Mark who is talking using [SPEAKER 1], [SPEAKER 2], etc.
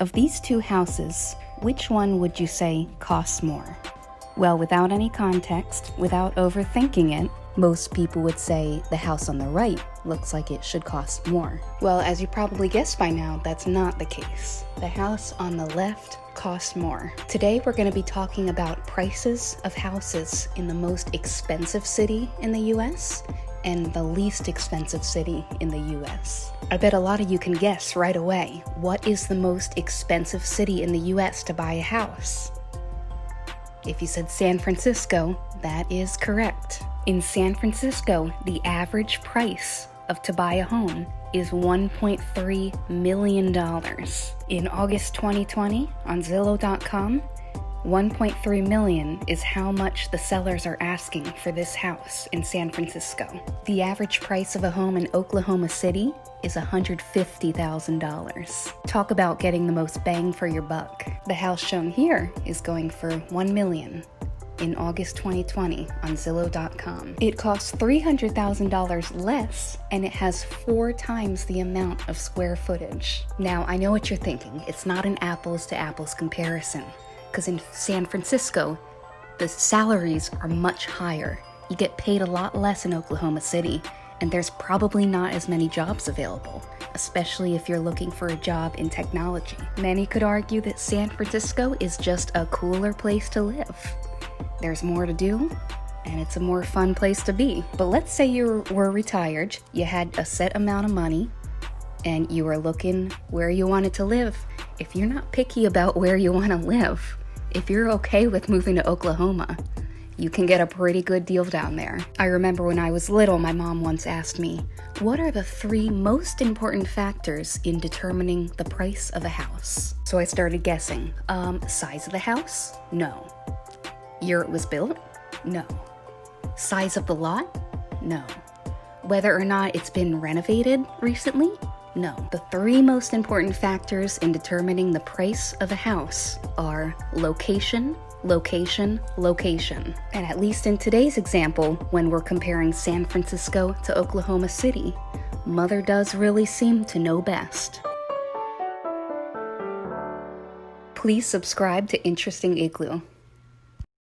[SPEAKER 1] Of these two houses, which one would you say costs more? Well, without any context, without overthinking it, most people would say the house on the right looks like it should cost more. Well, as you probably guessed by now, that's not the case. The house on the left costs more. Today we're going to be talking about prices of houses in the most expensive city in the US and the least expensive city in the US. I bet a lot of you can guess right away, what is the most expensive city in the US to buy a house? If you said San Francisco, that is correct. In San Francisco, the average price to buy a home is $1.3 million. In August 2020, on Zillow.com, 1.3 million is how much the sellers are asking for this house in San Francisco. The average price of a home in Oklahoma City is $150,000. Talk about getting the most bang for your buck. The house shown here is going for $1 million in August 2020 on Zillow.com. It costs $300,000 less, and it has 4 times the amount of square footage. Now, I know what you're thinking. It's not an apples to apples comparison, because in San Francisco, the salaries are much higher. You get paid a lot less in Oklahoma City, and there's probably not as many jobs available, especially if you're looking for a job in technology. Many could argue that San Francisco is just a cooler place to live. There's more to do, and it's a more fun place to be. But let's say you were retired, you had a set amount of money, and you were looking where you wanted to live. If you're not picky about where you want to live, if you're okay with moving to Oklahoma, you can get a pretty good deal down there. I remember when I was little, my mom once asked me, what are the 3 most important factors in determining the price of a house? So I started guessing. Size of the house? No. Year it was built? No. Size of the lot? No. Whether or not it's been renovated recently? No. The 3 most important factors in determining the price of a house are location, location, location. And at least in today's example, when we're comparing San Francisco to Oklahoma City, Mother does really seem to know best. Please subscribe to Interesting Igloo.